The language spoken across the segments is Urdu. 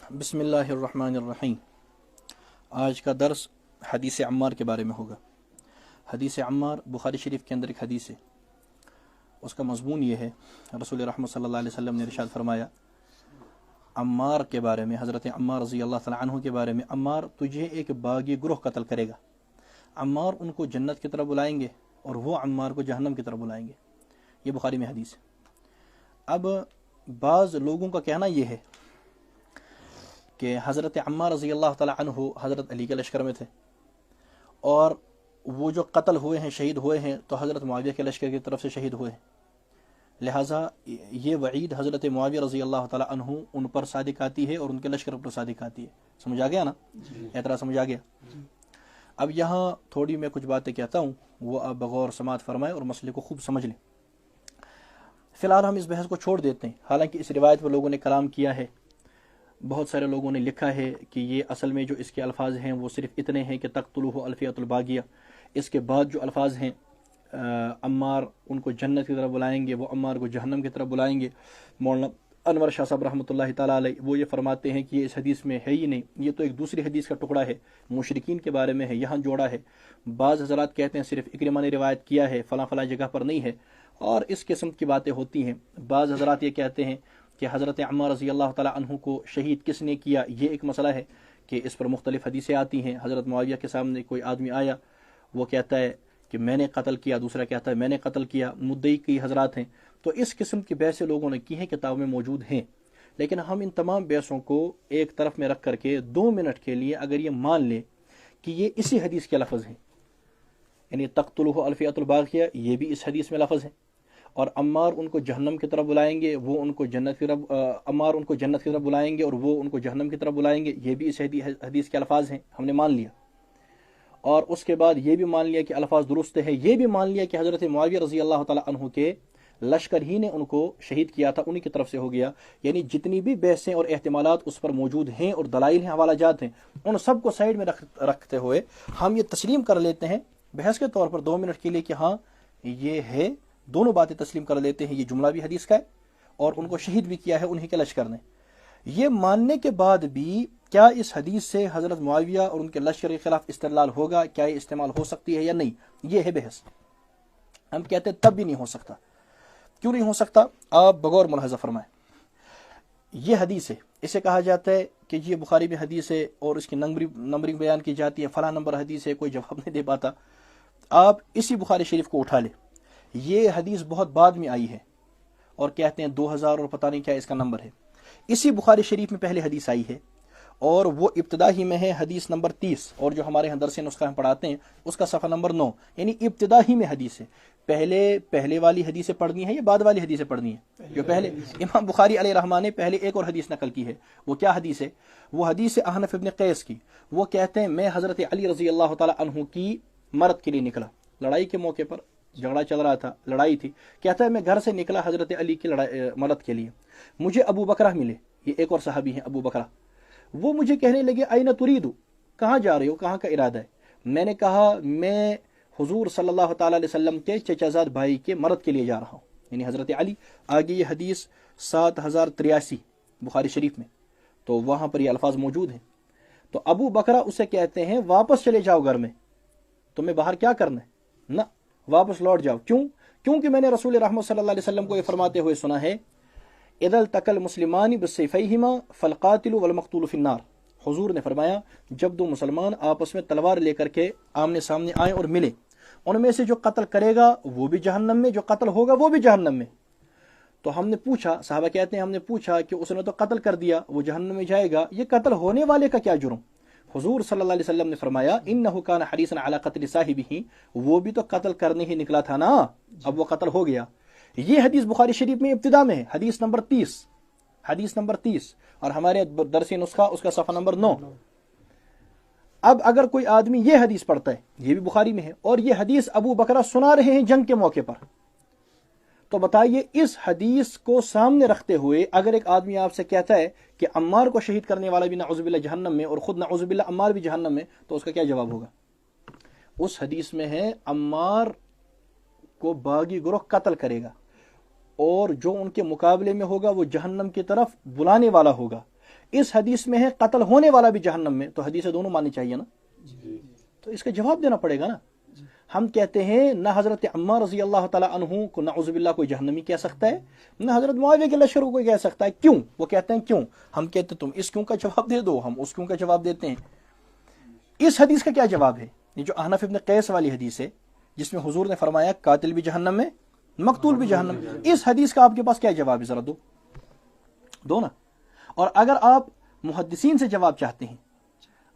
بسم اللہ الرحمن الرحیم۔ آج کا درس حدیث عمار کے بارے میں ہوگا۔ حدیث عمار بخاری شریف کے اندر ایک حدیث ہے۔ اس کا مضمون یہ ہے، رسول رحمت صلی اللہ علیہ وسلم نے ارشاد فرمایا عمار کے بارے میں، حضرت عمار رضی اللہ تعالیٰ عنہ کے بارے میں، عمار تجھے ایک باغی گروہ قتل کرے گا، عمار ان کو جنت کی طرف بلائیں گے اور وہ عمار کو جہنم کی طرف بلائیں گے۔ یہ بخاری میں حدیث ہے۔ اب بعض لوگوں کا کہنا یہ ہے کہ حضرت عمار رضی اللہ تعالیٰ عنہ حضرت علی کے لشکر میں تھے، اور وہ جو قتل ہوئے ہیں، شہید ہوئے ہیں، تو حضرت معاویہ کے لشکر کی طرف سے شہید ہوئے ہیں، لہٰذا یہ وعید حضرت معاویہ رضی اللہ تعالیٰ عنہ ان پر صادق آتی ہے اور ان کے لشکر پر صادق آتی ہے۔ سمجھ آ گیا نا؟ اعتراض سمجھ آ گیا؟ اب یہاں تھوڑی میں کچھ باتیں کہتا ہوں، وہ آپ بغور سماعت فرمائیں اور مسئلے کو خوب سمجھ لیں۔ فی الحال ہم اس بحث کو چھوڑ دیتے ہیں، حالانکہ اس روایت پر لوگوں نے کلام کیا ہے، بہت سارے لوگوں نے لکھا ہے کہ یہ اصل میں جو اس کے الفاظ ہیں وہ صرف اتنے ہیں کہ تقتلہ الفیۃ الباغیہ، اس کے بعد جو الفاظ ہیں عمار ان کو جنت کی طرف بلائیں گے، وہ عمار کو جہنم کی طرف بلائیں گے۔ مولانا انور شاہ صاحب رحمۃ اللہ تعالیٰ علیہ وہ یہ فرماتے ہیں کہ یہ اس حدیث میں ہے ہی نہیں، یہ تو ایک دوسری حدیث کا ٹکڑا ہے، مشرکین کے بارے میں ہے، یہاں جوڑا ہے۔ بعض حضرات کہتے ہیں صرف اکرمہ نے روایت کیا ہے، فلاں فلاں جگہ پر نہیں ہے، اور اس قسم کی باتیں ہوتی ہیں۔ بعض حضرات یہ کہتے ہیں کہ حضرت عمار رضی اللہ تعالیٰ عنہ کو شہید کس نے کیا، یہ ایک مسئلہ ہے کہ اس پر مختلف حدیثیں آتی ہیں۔ حضرت معاویہ کے سامنے کوئی آدمی آیا، وہ کہتا ہے کہ میں نے قتل کیا، دوسرا کہتا ہے میں نے قتل کیا، مدعی کئی حضرات ہیں۔ تو اس قسم کی بحثیں لوگوں نے کی ہیں، کتابوں میں موجود ہیں، لیکن ہم ان تمام بحثوں کو ایک طرف میں رکھ کر کے 2 منٹ کے لیے اگر یہ مان لیں کہ یہ اسی حدیث کے لفظ ہیں، یعنی تقتلہ الفیۃ الباغیہ یہ بھی اس حدیث میں لفظ ہے، اور عمار ان کو جہنم کی طرف بلائیں گے، وہ ان کو جنت کی طرف، عمار ان کو جنت کی طرف بلائیں گے اور وہ ان کو جہنم کی طرف بلائیں گے، یہ بھی اس حدیث کے الفاظ ہیں، ہم نے مان لیا۔ اور اس کے بعد یہ بھی مان لیا کہ الفاظ درست ہے، یہ بھی مان لیا کہ حضرت معاویہ رضی اللہ تعالیٰ عنہ کے لشکر ہی نے ان کو شہید کیا تھا، انہی کی طرف سے ہو گیا۔ یعنی جتنی بھی بحثیں اور احتمالات اس پر موجود ہیں اور دلائل ہیں، حوالہ جات ہیں، ان سب کو سائڈ میں رکھتے ہوئے ہم یہ تسلیم کر لیتے ہیں بحث کے طور پر 2 منٹ کے لیے کہ ہاں یہ ہے، دونوں باتیں تسلیم کر لیتے ہیں، یہ جملہ بھی حدیث کا ہے اور ان کو شہید بھی کیا ہے انہی کے لشکر نے۔ یہ ماننے کے بعد بھی کیا اس حدیث سے حضرت معاویہ اور ان کے لشکر کے خلاف استدلال ہوگا، کیا یہ استعمال ہو سکتی ہے یا نہیں، یہ ہے بحث۔ ہم کہتے ہیں تب بھی نہیں ہو سکتا۔ کیوں نہیں ہو سکتا؟ آپ بغور ملاحظہ فرمائیں۔ یہ حدیث ہے، اسے کہا جاتا ہے کہ یہ بخاری میں حدیث ہے اور اس کی نمبرنگ بیان کی جاتی ہے، فلاں نمبر حدیث ہے، کوئی جواب نہیں دے پاتا۔ آپ اسی بخاری شریف کو اٹھا لیں، یہ حدیث بہت بعد میں آئی ہے اور کہتے ہیں 2000 اور پتہ نہیں کیا اس کا نمبر ہے۔ اسی بخاری شریف میں پہلے حدیث آئی ہے اور وہ ابتدا ہی میں ہے، حدیث نمبر 30، اور جو ہمارے ہاں درس نسخہ ہم پڑھاتے ہیں اس کا صفحہ نمبر 9، یعنی ابتدا ہی میں حدیث ہے۔ پہلے والی حدیثیں پڑھنی ہے یا بعد والی حدیثیں پڑھنی ہے؟ جو پہلے امام بخاری علیہ رحمہ نے پہلے ایک اور حدیث نقل کی ہے، وہ کیا حدیث ہے؟ وہ حدیث احنف ابن قیس کی۔ وہ کہتے ہیں میں حضرت علی رضی اللہ تعالی عنہ کی مدد کے لیے نکلا، لڑائی کے موقع پر جھگڑا چل رہا تھا، لڑائی تھی، کہتا ہے میں گھر سے نکلا حضرت علی کی مدد کے لیے، مجھے ابو بکرہ ملے، یہ ایک اور صحابی ہیں ابو بکرہ، وہ مجھے کہنے لگے این تریدو، کہاں جا رہے ہو، کہاں کا ارادہ ہے؟ میں نے کہا میں حضور صلی اللہ تعالیٰ علیہ وسلم کے چچا زاد بھائی کے مدد کے لیے جا رہا ہوں، یعنی حضرت علی۔ آگے یہ حدیث 7083 بخاری شریف میں، تو وہاں پر یہ الفاظ موجود ہیں۔ تو ابو بکرہ اسے کہتے ہیں واپس چلے جاؤ گھر میں، تمہیں باہر کیا کرنا ہے؟ نہ، واپس لوٹ جاؤ۔ کیونکہ میں نے رسول رحمت صلی اللہ علیہ وسلم کو یہ فرماتے ہوئے سنا ہے اذا التقى المسلمان بسيفيهما فالقاتل والمقتول في النار۔ حضور نے فرمایا جب 2 مسلمان آپس میں تلوار لے کر کے آمنے سامنے آئیں اور ملے، ان میں سے جو قتل کرے گا وہ بھی جہنم میں، جو قتل ہوگا وہ بھی جہنم میں۔ تو ہم نے پوچھا، صحابہ کہتے ہیں ہم نے پوچھا کہ اس نے تو قتل کر دیا، وہ جہنم میں جائے گا، یہ قتل ہونے والے کا کیا جرم؟ حضور صلی اللہ علیہ وسلم نے فرمایا انہ کان حریصا علی قتل صاحبہ، وہ بھی تو قتل کرنے ہی نکلا تھا نا، اب وہ قتل ہو گیا۔ یہ حدیث بخاری شریف میں ابتدا میں ہے، حدیث نمبر 30، اور ہمارے درس نسخہ اس کا صفحہ نمبر 9۔ اب اگر کوئی آدمی یہ حدیث پڑھتا ہے، یہ بھی بخاری میں ہے، اور یہ حدیث ابو بکرہ سنا رہے ہیں جنگ کے موقع پر، تو بتائیے اس حدیث کو سامنے رکھتے ہوئے اگر ایک آدمی آپ سے کہتا ہے کہ عمار کو شہید کرنے والا بھی نعوذ باللہ جہنم میں اور خود نعوذ باللہ عمار بھی جہنم میں، تو اس کا کیا جواب ہوگا؟ اس حدیث میں ہے عمار کو باغی گروہ قتل کرے گا اور جو ان کے مقابلے میں ہوگا وہ جہنم کی طرف بلانے والا ہوگا۔ اس حدیث میں ہے قتل ہونے والا بھی جہنم میں، تو حدیثیں دونوں ماننی چاہیے نا، تو اس کا جواب دینا پڑے گا نا۔ ہم کہتے ہیں نہ حضرت عمار رضی اللہ تعالیٰ عنہ کو نعوذ باللہ کوئی جہنمی کہہ سکتا ہے، نہ حضرت معاویہ کے لشکر کو کوئی کہہ سکتا ہے۔ کیوں؟ وہ کہتے ہیں کیوں؟ ہم کہتے ہیں تم اس کیوں کا جواب دے دو، ہم اس کیوں کا جواب دیتے ہیں۔ اس حدیث کا کیا جواب ہے؟ یہ جو احنف ابن قیس والی حدیث ہے جس میں حضور نے فرمایا قاتل بھی جہنم میں مقتول بھی جہنم میں، اس حدیث کا آپ کے پاس کیا جواب ہے؟ ذرا دو نا۔ اور اگر آپ محدثین سے جواب چاہتے ہیں،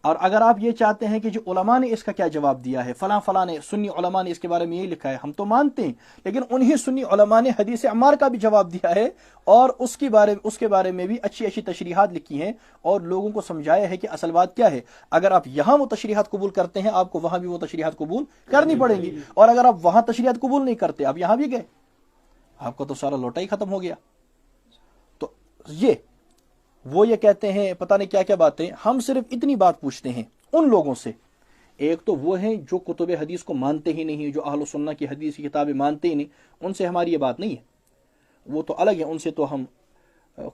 اور اگر آپ یہ چاہتے ہیں کہ جو علماء نے اس کا کیا جواب دیا ہے، فلاں فلاں نے سنی علماء نے اس کے بارے میں یہ لکھا ہے، ہم تو مانتے ہیں، لیکن انہی سنی علماء نے حدیث عمار کا بھی جواب دیا ہے اور اس کے بارے میں بھی اچھی اچھی تشریحات لکھی ہیں اور لوگوں کو سمجھایا ہے کہ اصل بات کیا ہے۔ اگر آپ یہاں وہ تشریحات قبول کرتے ہیں، آپ کو وہاں بھی وہ تشریحات قبول کرنی پڑیں گی، اور اگر آپ وہاں تشریحات قبول نہیں کرتے، آپ یہاں بھی گئے، آپ کا تو سارا لوٹا ہی ختم ہو گیا۔ تو وہ یہ کہتے ہیں پتہ نہیں کیا کیا باتیں۔ ہم صرف اتنی بات پوچھتے ہیں ان لوگوں سے، ایک تو وہ ہیں جو کتب حدیث کو مانتے ہی نہیں، جو اہل سنہ کی حدیث کی کتابیں مانتے ہی نہیں، ان سے ہماری یہ بات نہیں ہے، وہ تو الگ ہے، ان سے تو ہم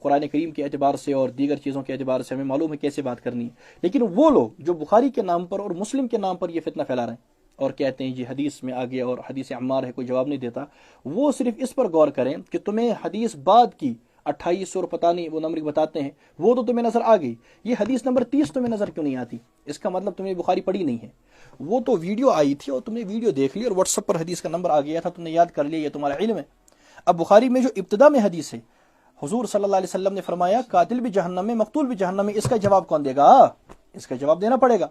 قرآن کریم کے اعتبار سے اور دیگر چیزوں کے اعتبار سے ہمیں معلوم ہے کیسے بات کرنی ہے۔ لیکن وہ لوگ جو بخاری کے نام پر اور مسلم کے نام پر یہ فتنہ پھیلا رہے ہیں اور کہتے ہیں جی حدیث میں آگے اور حدیث عمار ہے، کوئی جواب نہیں دیتا، وہ صرف اس پر غور کریں کہ تمہیں حدیث بعد کی 28 اور پتہ نہیں وہ نمبر بتاتے ہیں، وہ تو تمہیں نظر آ گئی، یہ حدیث نمبر 30 تمہیں نظر کیوں نہیں آتی؟ اس کا مطلب تم نے بخاری پڑھی نہیں ہے۔ وہ تو ویڈیو آئی تھی اور تم نے ویڈیو دیکھ لی اور واٹس ایپ پر حدیث کا نمبر آ گیا تھا، تم نے یاد کر لیا، یہ تمہارا علم ہے۔ اب بخاری میں جو ابتدا میں حدیث ہے، حضور صلی اللہ علیہ وسلم نے فرمایا قاتل بھی جہنم میں مقتول بھی جہنم میں، اس کا جواب کون دے گا؟ اس کا جواب دینا پڑے گا۔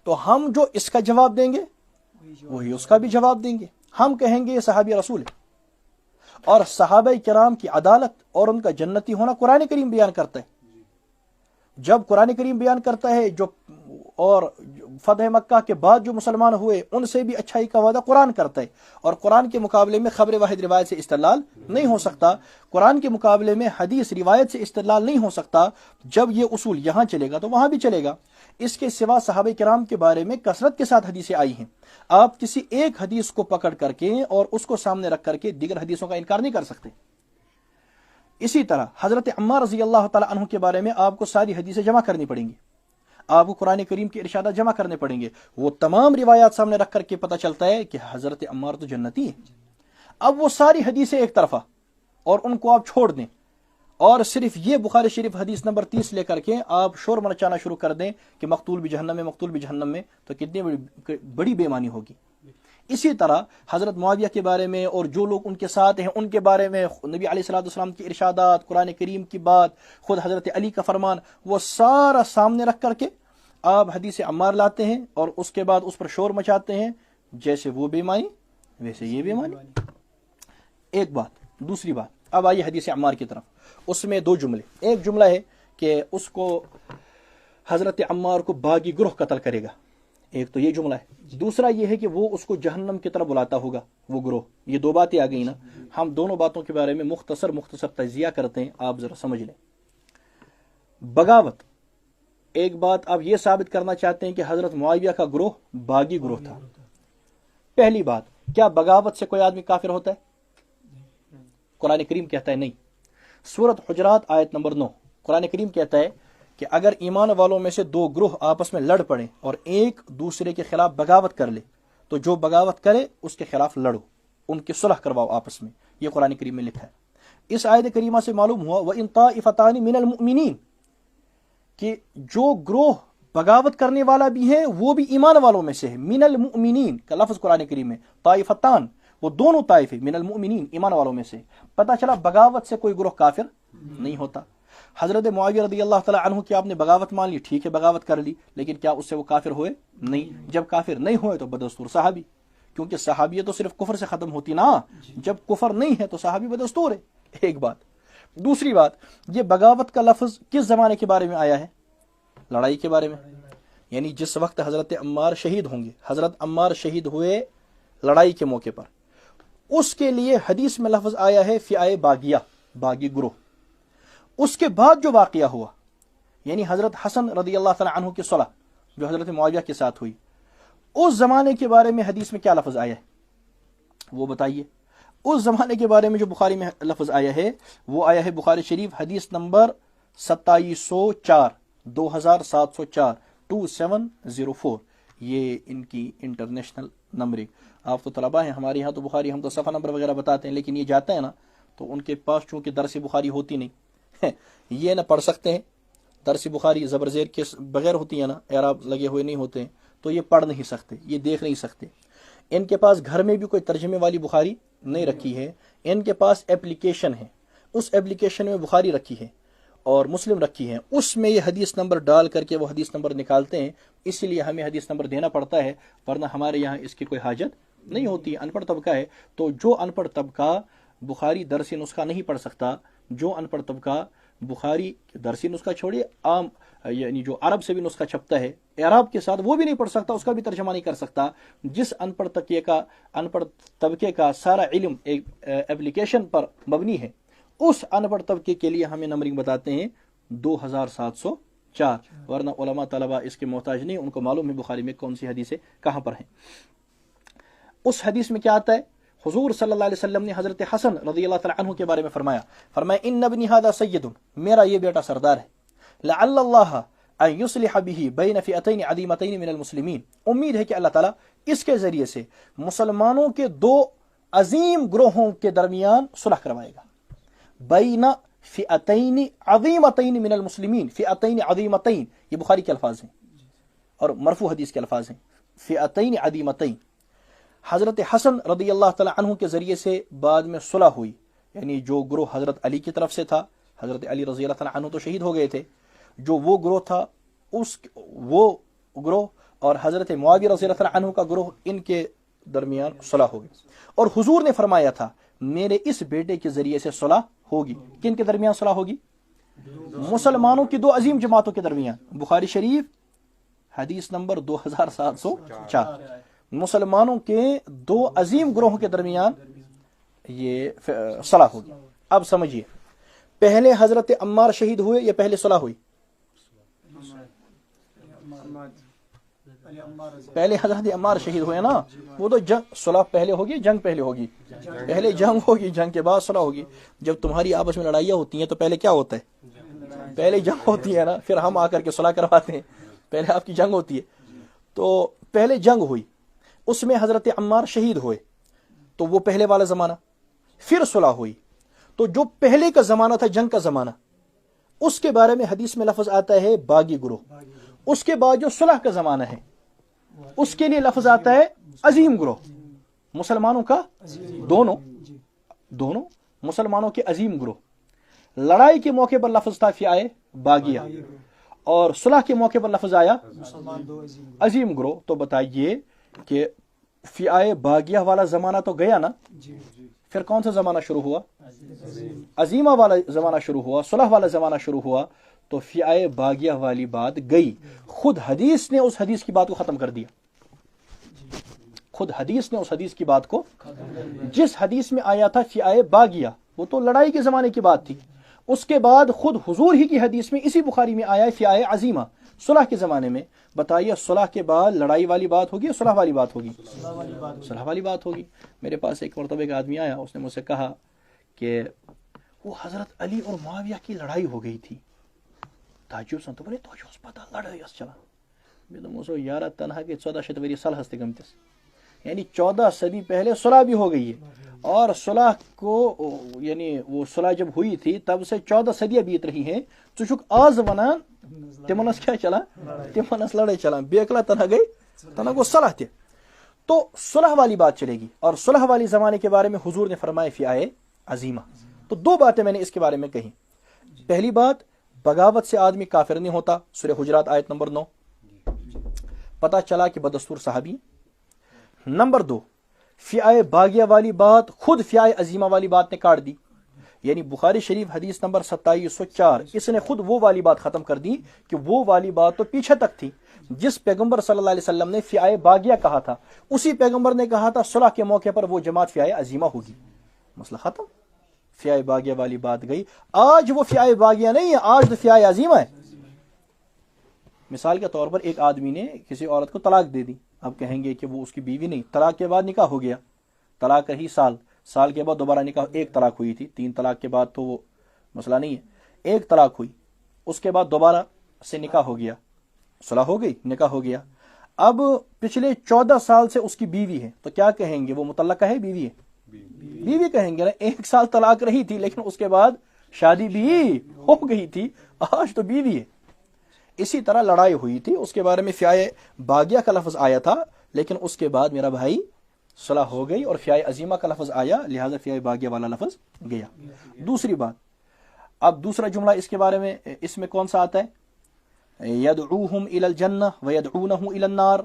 تو ہم جو اس کا جواب دیں گے وہی اس کا بھی جواب دیں گے۔ ہم کہیں گے یہ صحابی رسول ہے، اور صحابہ کرام کی عدالت اور ان کا جنتی ہونا قرآن کریم بیان کرتا ہے۔ جب قرآن کریم بیان کرتا ہے جو اور فتح مکہ کے بعد جو مسلمان ہوئے ان سے بھی اچھائی کا وعدہ قرآن کرتا ہے، اور قرآن کے مقابلے میں خبر واحد روایت سے استدلال نہیں ہو سکتا، قرآن کے مقابلے میں حدیث روایت سے استدلال نہیں ہو سکتا۔ جب یہ اصول یہاں چلے گا تو وہاں بھی چلے گا۔ اس کے سوا صحابہ کرام کے بارے میں کثرت کے ساتھ حدیثیں آئی ہیں، آپ کسی ایک حدیث کو پکڑ کر کے اور اس کو سامنے رکھ کر کے دیگر حدیثوں کا انکار نہیں کر سکتے۔ اسی طرح حضرت عمار رضی اللہ تعالیٰ عنہ کے بارے میں آپ کو ساری حدیثیں جمع کرنی پڑیں گی، آپ کو قرآن کریم کے ارشادات جمع کرنے پڑیں گے، وہ تمام روایات سامنے رکھ کر کے پتہ چلتا ہے کہ حضرت عمار تو جنتی ہے۔ اب وہ ساری حدیثیں ایک طرفہ اور ان کو آپ چھوڑ دیں، اور صرف یہ بخاری شریف حدیث نمبر 30 لے کر کے آپ شور مچانا شروع کر دیں کہ مقتول بھی جہنم میں مقتول بھی جہنم میں، تو کتنی بڑی بے ایمانی ہوگی۔ اسی طرح حضرت معاویہ کے بارے میں اور جو لوگ ان کے ساتھ ہیں ان کے بارے میں نبی علیہ الصلوۃ والسلام کی ارشادات، قرآن کریم کی بات، خود حضرت علی کا فرمان، وہ سارا سامنے رکھ کر کے آپ حدیث عمار لاتے ہیں اور اس کے بعد اس پر شور مچاتے ہیں، جیسے وہ بے ایمانی ویسے یہ بے ایمانی۔ ایک بات۔ دوسری بات، اب آئیے حدیث عمار کی طرف۔ اس میں دو جملے، ایک جملہ ہے کہ اس کو حضرت عمار کو باغی گروہ قتل کرے گا، ایک تو یہ جملہ ہے، دوسرا یہ ہے کہ وہ اس کو جہنم کی طرف بلاتا ہوگا وہ گروہ۔ یہ دو باتیں آ گئی نا، ہم دونوں باتوں کے بارے میں مختصر تجزیہ کرتے ہیں، آپ ذرا سمجھ لیں۔ بغاوت، ایک بات آپ یہ ثابت کرنا چاہتے ہیں کہ حضرت معاویہ کا گروہ باغی گروہ تھا۔ پہلی بات، کیا بغاوت سے کوئی آدمی کافر ہوتا ہے؟ قرآن کریم کہتا ہے نہیں۔ سورۃ حجرات آیت نمبر 9، قرآن کریم کہتا ہے کہ اگر ایمان والوں میں سے دو گروہ آپس میں لڑ پڑیں اور ایک دوسرے کے خلاف بغاوت کر لے تو جو بغاوت کرے اس کے خلاف لڑو، ان کی صلح کرواؤ آپس میں، یہ قرآن کریم میں لکھا ہے۔ اس آیت کریمہ سے معلوم ہوا وَإِن طَائِفَتَانِ مِنَ الْمُؤْمِنِينَ، کہ جو گروہ بغاوت کرنے والا بھی ہے وہ بھی ایمان والوں میں سے ہے۔ من المؤمنین کا لفظ قرآن کریم میں، طائفتان، وہ دونوں طائفے، من المؤمنین، ایمان والوں میں سے۔ پتہ چلا بغاوت سے کوئی گروہ کافر نہیں ہوتا۔ حضرت معاویہ رضی اللہ تعالیٰ عنہ کی آپ نے بغاوت مان لی، ٹھیک ہے بغاوت کر لی، لیکن کیا اس سے وہ کافر ہوئے؟ نہیں۔ جب کافر نہیں ہوئے تو بدستور صحابی، کیونکہ صحابیت تو صرف کفر سے ختم ہوتی نا، جب کفر نہیں ہے تو صحابی بدستور ہے۔ ایک بات۔ دوسری بات، یہ بغاوت کا لفظ کس زمانے کے بارے میں آیا ہے؟ لڑائی کے بارے میں، یعنی جس وقت حضرت عمار شہید ہوں گے، حضرت عمار شہید ہوئے لڑائی کے موقع پر، اس کے لیے حدیث میں لفظ آیا ہے فئہ باغیہ، باغی گروہ۔ اس کے بعد جو واقعہ ہوا، یعنی حضرت حسن رضی اللہ تعالیٰ عنہ کی صلح جو حضرت معاویہ کے ساتھ ہوئی، اس زمانے کے بارے میں حدیث میں کیا لفظ آیا ہے وہ بتائیے۔ اس زمانے کے بارے میں جو بخاری میں لفظ آیا ہے وہ آیا ہے بخاری شریف حدیث نمبر 2704 2704 2704 یہ ان کی انٹرنیشنل نمبرنگ. آپ تو طلبہ ہیں ہمارے یہاں تو بخاری ہم تو صفحہ نمبر وغیرہ بتاتے ہیں، لیکن یہ جاتا ہے نا تو ان کے پاس چونکہ درس بخاری ہوتی نہیں یہ نہ پڑھ سکتے ہیں، درس بخاری زبر زیر کے بغیر ہوتی ہے نا، اعراب لگے ہوئے نہیں ہوتے ہیں، تو یہ پڑھ نہیں سکتے، یہ دیکھ نہیں سکتے. ان کے پاس گھر میں بھی کوئی ترجمے والی بخاری نہیں رکھی ہے، ان کے پاس اپلیکیشن ہے، اس اپلیکیشن میں بخاری رکھی ہے اور مسلم رکھی ہے، اس میں یہ حدیث نمبر ڈال کر کے وہ حدیث نمبر نکالتے ہیں. اسی لیے ہمیں حدیث نمبر دینا پڑتا ہے، ورنہ ہمارے یہاں اس کی کوئی حاجت نہیں ہوتی. ان پڑھ طبقہ ہے تو جو ان پڑھ طبقہ بخاری درسی نسخہ نہیں پڑھ سکتا، جو ان پڑھ طبقہ بخاری درسی نسخہ چھوڑیے عام یعنی جو عرب سے بھی نسخہ چھپتا ہے اعراب کے ساتھ، وہ بھی نہیں پڑھ سکتا، اس کا بھی ترجمہ نہیں کر سکتا. جس ان پڑھ طبقے کا سارا علم ایک اپلیکیشن پر مبنی ہے، اس ان پڑھ طبقے کے لیے ہمیں نمبرنگ بتاتے ہیں 2704، ورنہ علماء طلبہ اس کے محتاج نہیں، ان کو معلوم ہے بخاری میں کون سی حدیثیں کہاں پر ہیں. اس حدیث میں کیا آتا ہے؟ حضور صلی اللہ علیہ وسلم نے حضرت حسن رضی اللہ تعالیٰ عنہ کے بارے میں فرمایا ان ابنی ھذا سید، میرا یہ بیٹا سردار ہے، لعل اللہ ان یصلح به بین فئتین عظیمتین من المسلمین، امید ہے کہ اللہ تعالیٰ اس کے ذریعے سے مسلمانوں کے دو عظیم گروہوں کے درمیان صلح کروائے گا. بین فئتین عظیمتین من المسلمین، فئتین عظیمتین یہ بخاری کے الفاظ ہیں اور مرفوع حدیث کے الفاظ ہیں، فئتین عظیمتین. حضرت حسن رضی اللہ تعالیٰ عنہ کے ذریعے سے بعد میں صلح ہوئی، یعنی جو گروہ حضرت علی کی طرف سے تھا، حضرت علی رضی اللہ تعالیٰ عنہ تو شہید ہو گئے تھے، جو وہ گروہ تھا وہ گروہ اور حضرت معاویہ رضی اللہ تعالیٰ عنہ کا گروہ، ان کے درمیان صلح ہوگی. اور حضور نے فرمایا تھا میرے اس بیٹے کے ذریعے سے صلح ہوگی. کن کے درمیان صلح ہوگی؟ مسلمانوں کی دو عظیم جماعتوں کے درمیان. بخاری شریف حدیث نمبر 2704، مسلمانوں کے دو عظیم گروہوں کے درمیان یہ صلح ہوگی. اب سمجھیے، پہلے حضرت عمار شہید ہوئے یا پہلے صلح ہوئی؟ پہلے حضرت عمار شہید ہوئے نا، وہ تو جنگ صلح پہلے ہوگی، جنگ پہلے ہوگی، پہلے جنگ ہوگی، جنگ کے بعد صلح ہوگی. جب تمہاری آپس میں لڑائیاں ہوتی ہیں تو پہلے کیا ہوتا ہے؟ پہلے جنگ ہوتی ہے نا، پھر ہم آ کر کے صلح کرواتے ہیں. پہلے آپ کی جنگ ہوتی ہے، تو پہلے جنگ ہوئی، اس میں حضرت عمار شہید ہوئے، تو وہ پہلے والا زمانہ. پھر صلح ہوئی، تو جو پہلے کا زمانہ تھا جنگ کا زمانہ، اس کے بارے میں حدیث میں لفظ آتا ہے باغی گروہ. اس کے بعد جو صلح کا زمانہ ہے اس کے لیے لفظ آتا ہے عظیم گروہ. مسلمانوں کا دونوں مسلمانوں کے عظیم گروہ. لڑائی کے موقع پر لفظ تھا فئہ باغیہ، اور صلح کے موقع پر لفظ آیا عظیم گروہ. تو بتائیے کہ فئہ باغیہ والا زمانہ تو گیا نا، پھر کون سا زمانہ شروع ہوا؟ عظیمہ والا زمانہ شروع ہوا، صلح والا زمانہ شروع ہوا. تو فئہ باغیہ والی بات گئی. خود حدیث نے اس حدیث کی بات کو ختم کر دیا. خود حدیث نے اس حدیث کی بات کو، جس حدیث میں آیا تھا فئہ باغیہ، وہ تو لڑائی کے زمانے کی بات تھی. اس کے بعد خود حضور ہی کی حدیث میں اسی بخاری میں آیا ہے فئہ عظیمہ، صلح کے زمانے میں. بتائیے صلح کے بعد لڑائی والی بات ہوگی یا صلح والی بات ہوگی؟ صلح والی بات ہوگی. میرے پاس ایک مرتبہ ایک آدمی آیا، اس نے مجھ سے کہا کہ وہ حضرت علی اور معاویہ کی لڑائی ہو گئی تھی. تعجب سن تو بولے تو پتہ لڑائی اس چلا. میں تو مجھے یارہ تنہا کے 1400 وری صلح ہستے گمتس، یعنی 14 صدی پہلے صلح بھی ہو گئی ہے. اور صلح کو یعنی وہ صلح جب ہوئی تھی تب سے 14 صدیاں بیت رہی ہیں. چک آز ونان تمنس کیا چلا؟ تمنس لڑائی چلا. بیکلا تنہا گئی، تنہا کو صلح تھے. تو صلح والی بات چلے گی. اور صلح والی زمانے کے بارے میں حضور نے فرمایا فئہ عظیمہ. تو دو باتیں میں نے اس کے بارے میں کہی. پہلی بات، بغاوت سے آدمی کافر نہیں ہوتا، سورہ حجرات آیت نمبر 9، پتہ چلا کہ بدستور صحابی. نمبر 2، فئہ باغیہ والی بات خود فئہ عظیمہ والی بات نے کاٹ دی. یعنی بخاری شریف حدیث نمبر 2704 اس نے خود وہ والی بات ختم کر دی کہ وہ والی بات تو پیچھے تک تھی. جس پیغمبر صلی اللہ علیہ وسلم نے فئہ باغیہ کہا تھا، اسی پیغمبر نے کہا تھا صلح کے موقع پر وہ جماعت فئہ عظیمہ ہوگی. مسئلہ ختم. فئہ باغیہ والی بات گئی. آج وہ فئہ باغیہ نہیں ہے، آج تو فئہ عظیمہ ہے. مثال کے طور پر ایک آدمی نے کسی عورت کو طلاق دے دی. اب کہیں گے کہ وہ اس کی بیوی نہیں، طلاق کے بعد نکاح ہو گیا، طلاق رہی سال کے بعد دوبارہ نکاح. ایک طلاق ہوئی تھی، 3 طلاق کے بعد تو وہ مسئلہ نہیں ہے. ایک طلاق ہوئی، اس کے بعد دوبارہ سے نکاح ہو گیا، صلح ہو گئی، نکاح ہو گیا، اب پچھلے 14 سال سے اس کی بیوی ہے، تو کیا کہیں گے؟ وہ مطلقہ ہے، بیوی ہے، بیوی کہیں گے نا، 1 سال طلاق رہی تھی لیکن اس کے بعد شادی بھی ہو گئی تھی، آج تو بیوی ہے۔ اسی طرح لڑائی ہوئی تھی، اس کے بارے میں فیائے باغیہ کا لفظ آیا تھا، لیکن اس کے بعد میرا بھائی صلح ہو گئی اور فیائے عظیمہ کا لفظ آیا، لہذا فیائے باغیہ والا لفظ گیا۔ دوسری بات، اب دوسرا جملہ اس کے بارے میں، اس میں کون سا آتا ہے؟ یدعوہم الی الجنہ ویدعونہ الی النار،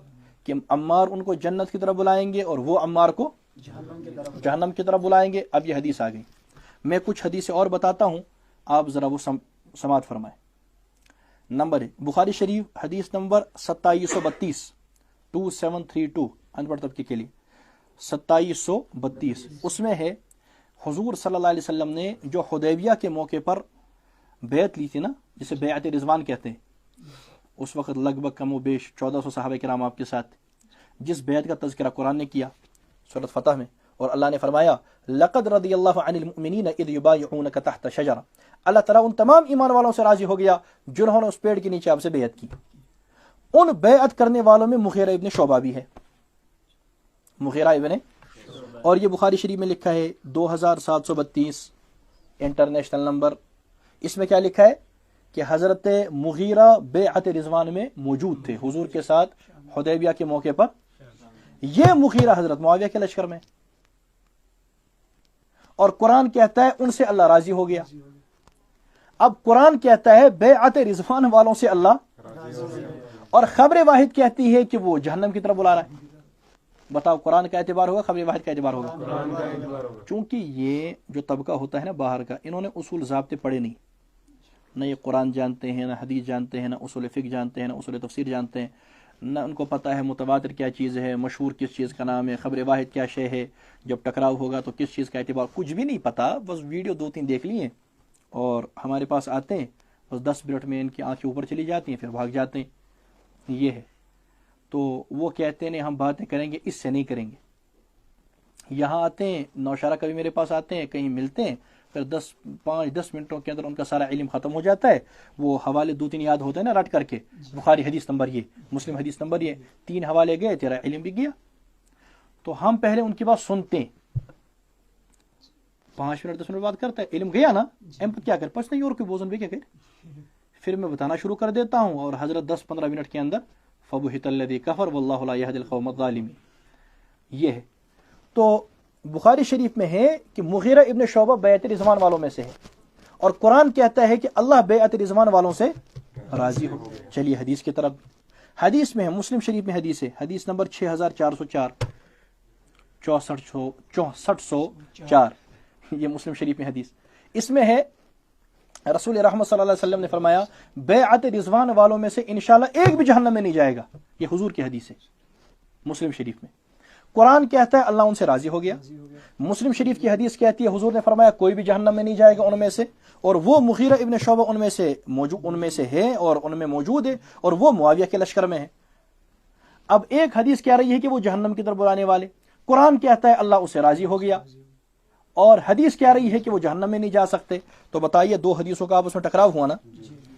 کہ عمار ان کو جنت کی طرف بلائیں گے اور وہ عمار کو جہنم کی طرف بلائیں گے۔ اب یہ حدیث آ گئی، میں کچھ حدیثیں اور بتاتا ہوں، آپ ذرا وہ سماعت فرمائیں۔ نمبر 1 بخاری شریف حدیث نمبر 2732، 2732 ان پڑھ طبقے کے لیے 2732، اس میں ہے حضور صلی اللہ علیہ وسلم نے جو حدیبیہ کے موقع پر بیعت لی تھی نا، جسے بیعت رضوان کہتے ہیں، اس وقت لگ بھگ کم و بیش 1400 صحابہ کرام آپ کے ساتھ، جس بیعت کا تذکرہ قرآن نے کیا سورۃ فتح میں، اور اللہ نے فرمایا لقد رضی اللہ عن المؤمنین اذ یبایعونک تحت شجرہ، اللہ تعالیٰ ان تمام ایمان والوں سے راضی ہو گیا جنہوں نے اس پیڑ کے نیچے آپ سے بیعت کی۔ ان بیعت کرنے والوں میں مغیرہ ابن شعبہ بھی ہے، مغیرہ ابن، اور یہ بخاری شریف میں لکھا ہے 2732 انٹرنیشنل نمبر۔ اس میں کیا لکھا ہے کہ حضرت مغیرہ بیعت رضوان میں موجود تھے حضور کے ساتھ حدیبیہ کے موقع پر، یہ مغیرہ حضرت معاویہ کے لشکر میں، اور قرآن کہتا ہے ان سے اللہ راضی ہو گیا۔ اب قرآن کہتا ہے بیعت رضوان والوں سے اللہ، اور خبر واحد کہتی ہے کہ وہ جہنم کی طرف بلا رہا ہے۔ بتاؤ قرآن کا اعتبار ہوگا، خبر واحد کا اعتبار ہوگا؟ چونکہ یہ جو طبقہ ہوتا ہے نا باہر کا، انہوں نے اصول ضابطے پڑھے نہیں، نہ یہ قرآن جانتے ہیں، نہ حدیث جانتے ہیں، نہ اصول فقہ جانتے ہیں، نہ اصول تفسیر جانتے ہیں، نہ ان کو پتہ ہے متواتر کیا چیز ہے، مشہور کس چیز کا نام ہے، خبر واحد کیا شے ہے، جب ٹکراؤ ہوگا تو کس چیز کا اعتبار، کچھ بھی نہیں پتہ، بس ویڈیو 2-3 دیکھ لیے اور ہمارے پاس آتے ہیں، بس 10 منٹ میں ان کی آنکھیں اوپر چلی جاتی ہیں، پھر بھاگ جاتے ہیں۔ یہ ہے تو وہ کہتے ہیں ہم باتیں کریں گے، اس سے نہیں کریں گے۔ یہاں آتے ہیں، نوشارہ کبھی میرے پاس آتے ہیں، کہیں ملتے ہیں، پھر 5-10 منٹوں کے اندر ان کا سارا علم ختم ہو جاتا ہے، وہ حوالے 2-3 یاد ہوتے ہیں نا رٹ کر کے، بخاری حدیث نمبر یہ، مسلم حدیث نمبر یہ، 3 حوالے گئے، تیرا علم بھی گیا۔ تو ہم پہلے ان کی بات سنتے ہیں، 5 منٹ 10 منٹ بات کرتا ہے، علم گیا نا، ہم کیا کر پچ نہیں اور کوئی بوزن بھی کیا کر، پھر میں بتانا شروع کر دیتا ہوں، اور حضرت 10-15 منٹ کے اندر فَبُهِتَ الَّذِي كَفَرَ وَاللَّهُ لَا يَهْدِي الْقَوْمَ الظَّالِمِينَ، یہ ہے۔ تو بخاری شریف میں ہے کہ مغیرہ ابن شعبہ بیعت رضوان والوں میں سے ہے، اور قرآن کہتا ہے کہ اللہ بیعت رضوان والوں سے راضی ہو۔ چلیے حدیث کی طرف، حدیث میں ہے، مسلم شریف میں حدیث ہے، حدیث نمبر 6404، 6404، یہ مسلم شریف میں حدیث، اس میں ہے رسول رحمت صلی اللہ علیہ وسلم نے فرمایا بیعت رضوان والوں میں سے انشاءاللہ ایک بھی جہنم میں نہیں جائے گا، یہ حضور کی حدیث ہے مسلم شریف میں۔ قرآن کہتا ہے اللہ ان سے راضی ہو گیا، مسلم شریف کی حدیث کہتی ہے حضور نے فرمایا کوئی بھی جہنم میں نہیں جائے گا ان میں سے، اور وہ مغیرہ ابن شعبہ ان میں سے ہے اور ان میں موجود ہے، اور وہ معاویہ کے لشکر میں ہے۔ اب ایک حدیث کہہ رہی ہے کہ وہ جہنم کی طرف بلانے والے، قرآن کہتا ہے اللہ اس سے راضی ہو گیا، اور حدیث کہہ رہی ہے کہ وہ جہنم میں نہیں جا سکتے۔ تو بتائیے 2 حدیثوں کا آپس میں ٹکراؤ ہوا نا،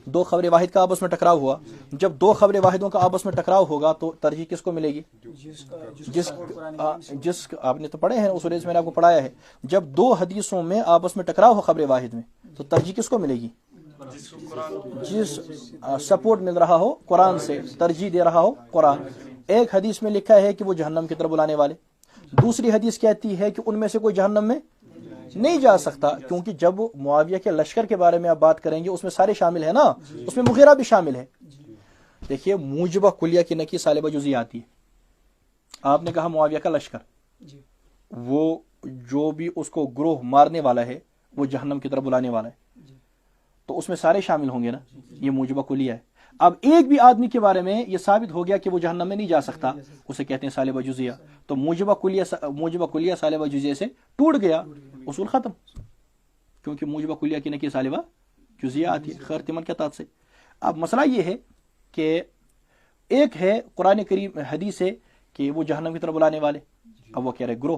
2 خبر واحد کا آپس میں ٹکراؤ ہوا۔ جب 2 خبر واحدوں کا آپس میں ٹکراؤ ہوگا تو ترجیح کس کو ملے گی؟ جس آپ نے تو پڑھے ہیں اصول میں نے آپ کو پڑھایا ہے، جب 2 حدیثوں میں آپس میں ٹکراؤ ہو خبر واحد میں تو ترجیح کس کو ملے گی؟ جس سپورٹ مل رہا ہو قرآن سے، ترجیح دے رہا ہو قرآن۔ ایک حدیث میں لکھا ہے کہ وہ جہنم کی طرف بلانے والے، دوسری حدیث کہتی ہے کہ ان میں سے کوئی جہنم میں نہیں جا سکتا، کیونکہ جب معاویہ کے لشکر کے بارے میں آپ بات کریں گے اس میں سارے شامل ہیں نا، اس میں مغیرہ بھی شامل ہے۔ دیکھیے موجبہ کلیہ کی نکی سالبہ جزیہ آتی ہے، آپ نے کہا معاویہ کا لشکر، وہ جو بھی اس کو گروہ مارنے والا ہے وہ جہنم کی طرف بلانے والا ہے، تو اس میں سارے شامل ہوں گے نا، یہ موجبہ کلیہ ہے۔ اب ایک بھی آدمی کے بارے میں یہ ثابت ہو گیا کہ وہ جہنم میں نہیں جا سکتا، اسے کہتے ہیں سالبہ جزیہ، تو موجبہ کلیہ سالبہ جزیہ سے ٹوٹ گیا، اصول ختم، کیونکہ موجبہ کلیہ کی نکی سالبہ جزیہ آتی ہے، خیر تمن کے تعداد سے۔ اب مسئلہ یہ ہے کہ ایک ہے قرآن کریم حدیث ہے کہ وہ جہنم کی طرف بلانے والے، اب وہ کہہ رہے گروہ،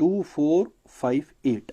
2458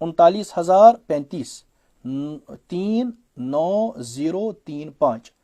39,035 39035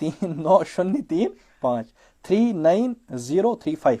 39035 39035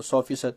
100%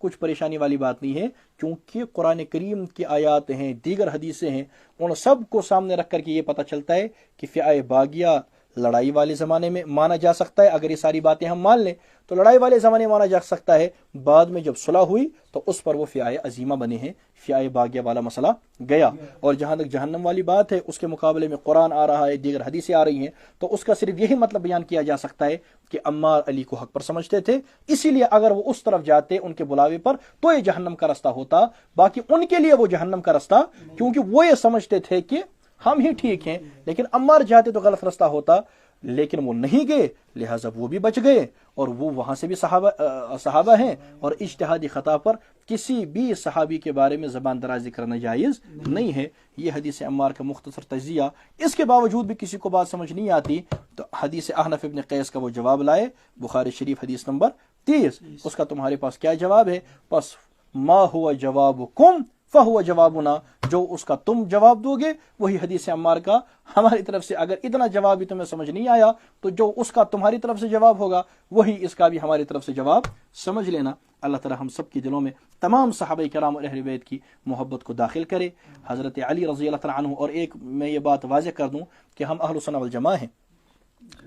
کچھ پریشانی والی بات نہیں ہے، کیونکہ قرآن کریم کی آیات ہیں، دیگر حدیثیں ہیں، ان سب کو سامنے رکھ کر کے یہ پتہ چلتا ہے کہ فئہ باغیہ لڑائی والے زمانے میں مانا جا سکتا ہے۔ اگر یہ ساری باتیں ہم مان لیں تو لڑائی والے زمانے میں مانا جا سکتا ہے، بعد میں جب صلح ہوئی تو اس پر وہ فئہ عظیمہ بنے ہیں، فئہ باغیہ والا مسئلہ گیا۔ اور جہاں تک جہنم والی بات ہے، اس کے مقابلے میں قرآن آ رہا ہے، دیگر حدیثیں آ رہی ہیں، تو اس کا صرف یہی مطلب بیان کیا جا سکتا ہے کہ عمار علی کو حق پر سمجھتے تھے، اسی لیے اگر وہ اس طرف جاتے ان کے بلاوے پر تو یہ جہنم کا رستہ ہوتا، باقی ان کے لیے وہ جہنم کا رستہ، کیونکہ وہ یہ سمجھتے تھے کہ ہم ہی ٹھیک ہیں، لیکن عمار جاتے تو غلط رستہ ہوتا، لیکن وہ نہیں گئے، لہٰذا وہ بھی بچ گئے، اور وہ وہاں سے بھی صحابہ ہیں، اور اجتہادی خطا پر کسی بھی صحابی کے بارے میں زبان درازی کرنا جائز نہیں ہے۔ یہ حدیث عمار کا مختصر تجزیہ، اس کے باوجود بھی کسی کو بات سمجھ نہیں آتی تو حدیث احنف ابن قیس کا وہ جواب لائے، بخاری شریف حدیث نمبر 30، اس کا تمہارے پاس کیا جواب ہے؟ پس ما ہوا جوابکم فہو جوابنا، جو اس کا تم جواب دو گے وہی حدیث عمار کا ہماری طرف سے۔ اگر اتنا جواب بھی تمہیں سمجھ نہیں آیا تو جو اس کا تمہاری طرف سے جواب ہوگا وہی اس کا بھی ہماری طرف سے جواب سمجھ لینا۔ اللہ تعالی ہم سب کے دلوں میں تمام صحابہ کرام اور اہل بیت کی محبت کو داخل کرے۔ حضرت علی رضی اللہ تعالیٰ عنہ، اور ایک میں یہ بات واضح کر دوں کہ ہم اہل سنت والجماعہ ہیں،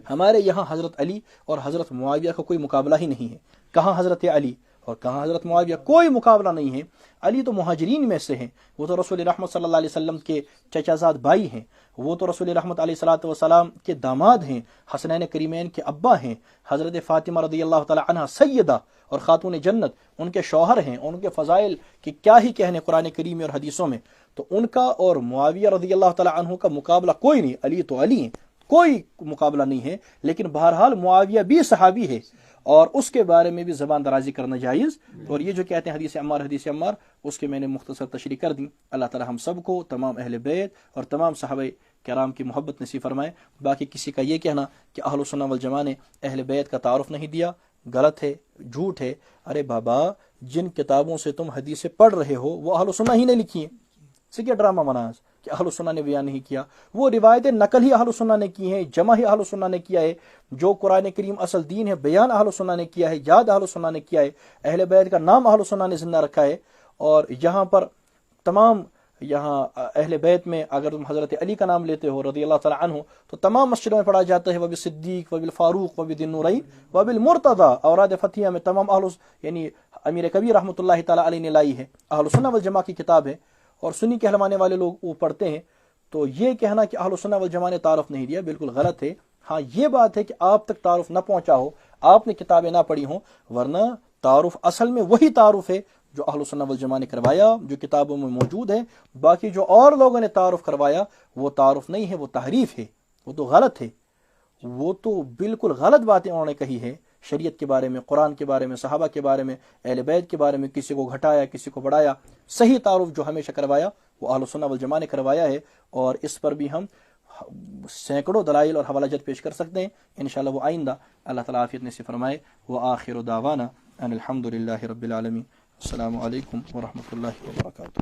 ہمارے یہاں حضرت علی اور حضرت معاویہ کا کوئی مقابلہ ہی نہیں ہے۔ کہاں حضرت علی اور کہاں حضرت معاویہ، کوئی مقابلہ نہیں ہے۔ علی تو مہاجرین میں سے ہیں، وہ تو رسول رحمت صلی اللہ علیہ وسلم کے چچا زاد بھائی ہیں، وہ تو رسول رحمت علیہ الصلوۃ والسلام کے داماد ہیں، حسنین کریمین کے ابا ہیں، حضرت فاطمہ رضی اللہ تعالی عنہا سیدہ اور خاتون جنت ان کے شوہر ہیں، ان کے فضائل کی کیا ہی کہنے قرآن کریم اور حدیثوں میں۔ تو ان کا اور معاویہ رضی اللہ تعالی عنہ کا مقابلہ کوئی نہیں، علی تو علی ہیں، کوئی مقابلہ نہیں ہے۔ لیکن بہرحال معاویہ بھی صحابی ہے، اور اس کے بارے میں بھی زبان درازی کرنا جائز۔ اور یہ جو کہتے ہیں حدیث عمار، اس کے میں نے مختصر تشریح کر دی۔ اللہ تعالی ہم سب کو، تمام اہل بیت اور تمام صحابہ کرام کی محبت نصیب فرمائے۔ باقی کسی کا یہ کہنا کہ اہل سنت والجماعہ نے اہل بیت کا تعارف نہیں دیا، غلط ہے، جھوٹ ہے۔ ارے بابا، جن کتابوں سے تم حدیثیں پڑھ رہے ہو وہ اہل سنت ہی نے لکھی ہیں، سے کیا ڈرامہ مناز کہ اہل سنت نے بیان نہیں کیا؟ وہ روایتیں نقل ہی اہل سنت نے کی ہیں، جمع ہی اہل سنت نے کیا ہے۔ جو قرآن کریم اصل دین ہے، بیان اہل سنت نے کیا ہے، یاد اہل سنت نے کیا ہے، اہل بیت کا نام اہل سنت نے زندہ رکھا ہے۔ اور یہاں پر تمام اہل بیت میں اگر تم حضرت علی کا نام لیتے ہو رضی اللہ تعالیٰ عنہ تو تمام مسجدوں میں پڑھا جاتا ہے وبی صدیق وبی الفاروق وبی ذی النورین وبی المرتضی۔ اوراد فتحیہ میں تمام یعنی امیر کبیر رحمۃ اللہ تعالیٰ علیہ نے لائی ہے، اہل سنت والجماعہ کی کتاب ہے، اور سنی کہلوانے والے لوگ وہ پڑھتے ہیں۔ تو یہ کہنا کہ اہل سنت والجماعہ نے تعارف نہیں دیا بالکل غلط ہے۔ ہاں یہ بات ہے کہ آپ تک تعارف نہ پہنچا ہو، آپ نے کتابیں نہ پڑھی ہوں، ورنہ تعارف اصل میں وہی تعارف ہے جو اہل سنت والجماعہ نے کروایا، جو کتابوں میں موجود ہے۔ باقی جو اور لوگوں نے تعارف کروایا وہ تعارف نہیں ہے، وہ تحریف ہے، وہ تو غلط ہے، وہ تو بالکل غلط باتیں انہوں نے کہی ہے شریعت کے بارے میں، قرآن کے بارے میں، صحابہ کے بارے میں، اہل بیت کے بارے میں، کسی کو گھٹایا، کسی کو بڑھایا۔ صحیح تعارف جو ہمیشہ کروایا وہ اہل سنت والجماعہ نے کروایا ہے، اور اس پر بھی ہم سینکڑوں دلائل اور حوالہ جات پیش کر سکتے ہیں انشاءاللہ۔ وہ آئندہ اللہ تعالیٰ عافیت نصیب فرمائے۔ وآخر دعوانا ان الحمد للہ رب العالمین۔ السلام علیکم ورحمۃ اللہ وبرکاتہ۔